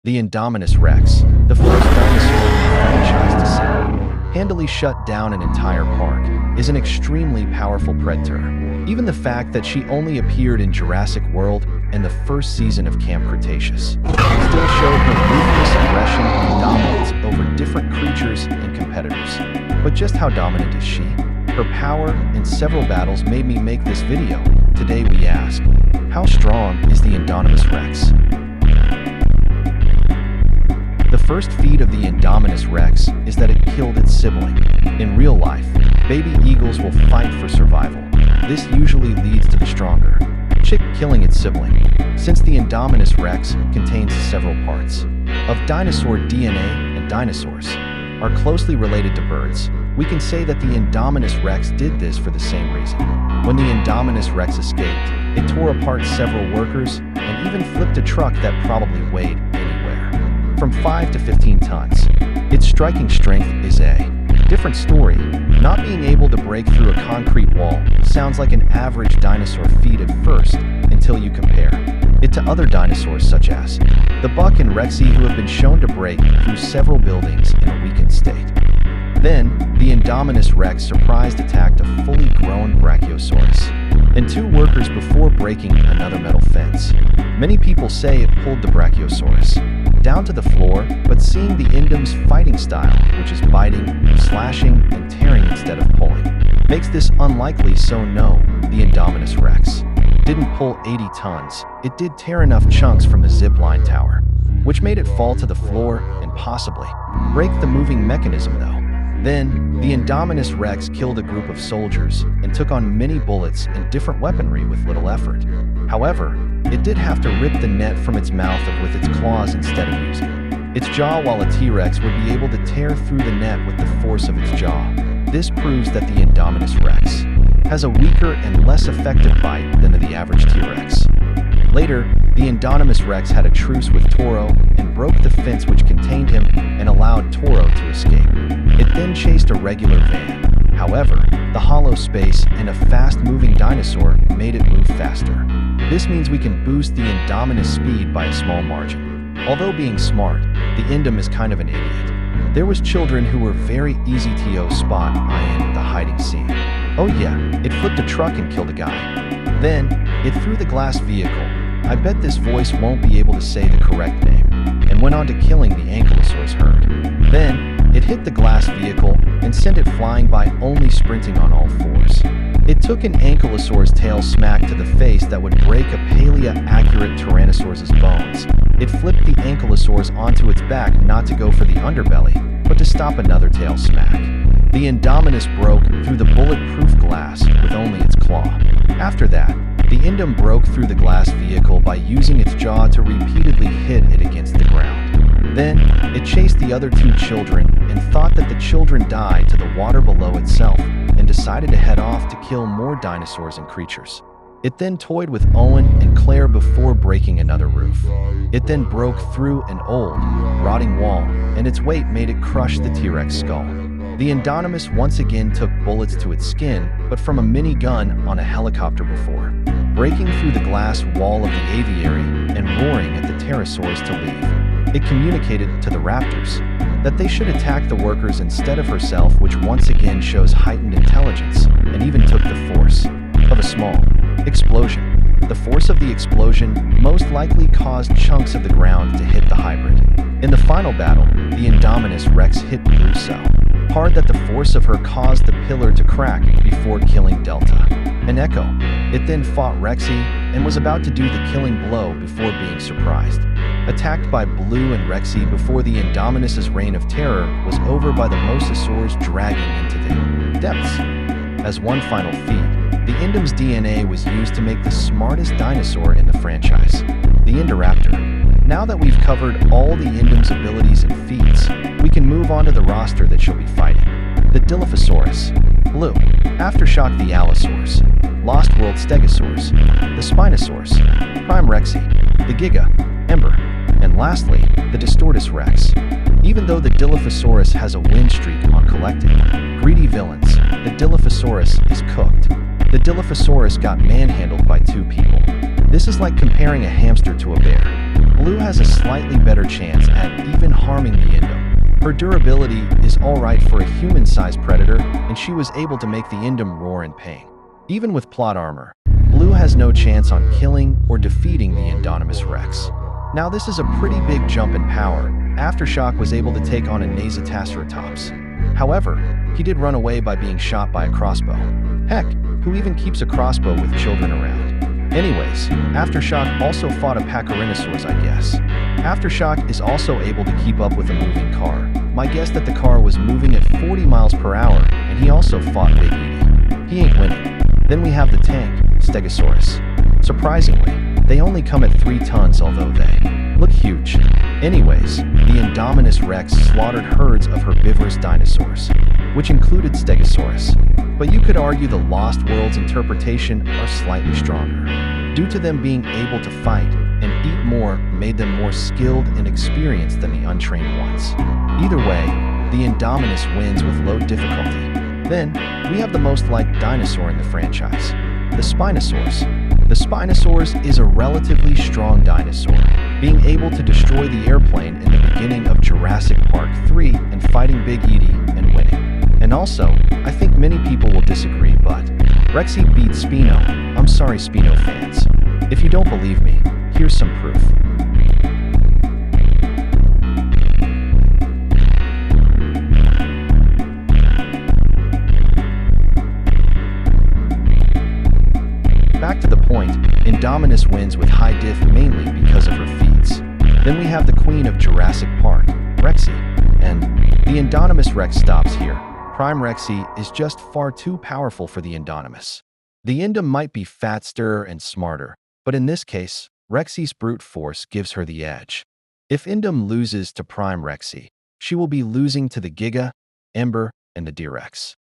The Indominus Rex, the first dinosaur in the franchise to single-handedly shut down an entire park, is an extremely powerful predator. Even the fact that she only appeared in Jurassic World and the first season of Camp Cretaceous still showed her ruthless aggression and dominance over different creatures and competitors. But just how dominant is she? Her power in several battles made me make this video. Today we ask, how strong is the Indominus Rex? The first feat of the Indominus Rex is that it killed its sibling. In real life, baby eagles will fight for survival. This usually leads to the stronger chick killing its sibling. Since the Indominus Rex contains several parts of dinosaur DNA and dinosaurs are closely related to birds, we can say that the Indominus Rex did this for the same reason. When the Indominus Rex escaped, it tore apart several workers and even flipped a truck that probably weighed from 5 to 15 tons. Its striking strength is a different story. Not being able to break through a concrete wall sounds like an average dinosaur feat at first, until you compare it to other dinosaurs such as the buck and Rexy, who have been shown to break through several buildings in a weakened state. Then, the Indominus Rex surprise attacked a fully grown Brachiosaurus and two workers before breaking another metal fence. Many people say it pulled the Brachiosaurus down to the floor, but seeing the Indom's fighting style, which is biting, slashing, and tearing instead of pulling, makes this unlikely. So no, the Indominus Rex didn't pull 80 tons. It did tear enough chunks from the zipline tower, which made it fall to the floor and possibly break the moving mechanism though. Then, the Indominus Rex killed a group of soldiers and took on many bullets and different weaponry with little effort. However, it did have to rip the net from its mouth with its claws instead of using its jaw, while a T-Rex would be able to tear through the net with the force of its jaw. This proves that the Indominus Rex has a weaker and less effective bite than the average T-Rex. Later, the Indominus Rex had a truce with Toro and broke the fence which contained him and allowed Toro to escape. It then chased a regular van. However, the hollow space and a fast-moving dinosaur made it move faster. This means we can boost the Indominus speed by a small margin. Although being smart, the Indom is kind of an idiot. There was children who were very easy to spot in the hiding scene. Oh yeah, it flipped a truck and killed a guy. Then, it threw the glass vehicle. I bet this voice won't be able to say the correct name, and went on to killing the Ankylosaurus herd. Then, it hit the glass vehicle and sent it flying by, only sprinting on all fours. It took an Ankylosaurus tail smack to the face that would break a paleo-accurate Tyrannosaurus' bones. It flipped the Ankylosaurus onto its back, not to go for the underbelly, but to stop another tail smack. The Indominus broke through the bulletproof glass with only its claw. After that, the Indom broke through the glass vehicle by using its jaw to repeatedly hit it against the ground. Then, it chased the other two children and thought that the children died to the water below itself, and decided to head off to kill more dinosaurs and creatures. It then toyed with Owen and Claire before breaking another roof. It then broke through an old, rotting wall, and its weight made it crush the T-Rex skull. The Indominus once again took bullets to its skin, but from a mini-gun on a helicopter before breaking through the glass wall of the aviary and roaring at the pterosaurs to leave. It communicated to the raptors that they should attack the workers instead of herself, which once again shows heightened intelligence, and even took the force of a small explosion. The force of the explosion most likely caused chunks of the ground to hit the hybrid. In the final battle, the Indominus Rex hit Blue so hard that the force of her caused the pillar to crack before killing Delta and Echo. It then fought Rexy and was about to do the killing blow before being surprised. Attacked by Blue and Rexy before the Indominus' reign of terror was over by the mosasaurs dragging into the depths. As one final feat, the Indom's DNA was used to make the smartest dinosaur in the franchise, the Indoraptor. Now that we've covered all the Indom's abilities and feats, we can move on to the roster that she'll be fighting. The Dilophosaurus, Blue, Aftershock the Allosaurus, Lost World Stegosaurus, the Spinosaurus, Prime Rexy, the Giga, Ember, and lastly, the Distortus Rex. Even though the Dilophosaurus has a win streak on collecting greedy villains, the Dilophosaurus is cooked. The Dilophosaurus got manhandled by two people. This is like comparing a hamster to a bear. Blue has a slightly better chance at even harming the Indom. Her durability is alright for a human-sized predator, and she was able to make the Indom roar in pain. Even with plot armor, Blue has no chance on killing or defeating the Indominus Rex. Now this is a pretty big jump in power. Aftershock was able to take on a Nasataceratops. However, he did run away by being shot by a crossbow. Heck, who even keeps a crossbow with children around? Anyways, Aftershock also fought a Pachyrhinosaurus, I guess. Aftershock is also able to keep up with a moving car. My guess that the car was moving at 40 miles per hour, and he also fought Big Edie. He ain't winning. Then we have the tank, Stegosaurus. Surprisingly, they only come at 3 tons, although they look huge. Anyways, the Indominus Rex slaughtered herds of herbivorous dinosaurs, which included Stegosaurus. But you could argue the Lost World's interpretation are slightly stronger. Due to them being able to fight and eat more made them more skilled and experienced than the untrained ones. Either way, the Indominus wins with low difficulty. Then, we have the most liked dinosaur in the franchise, the Spinosaurus. The Spinosaurus is a relatively strong dinosaur, being able to destroy the airplane in the beginning of Jurassic Park 3 and fighting Big Edie and winning. And also, I think many people will disagree, but Rexy beat Spino. I'm sorry, Spino fans. If you don't believe me, here's some proof. Back to the point, Indominus wins with high diff mainly because of her feats. Then we have the queen of Jurassic Park, Rexy, and the Indominus Rex stops here. Prime Rexy is just far too powerful for the Indominus. The Indom might be faster and smarter, but in this case, Rexy's brute force gives her the edge. If Indom loses to Prime Rexy, she will be losing to the Giga, Ember, and the D-Rex.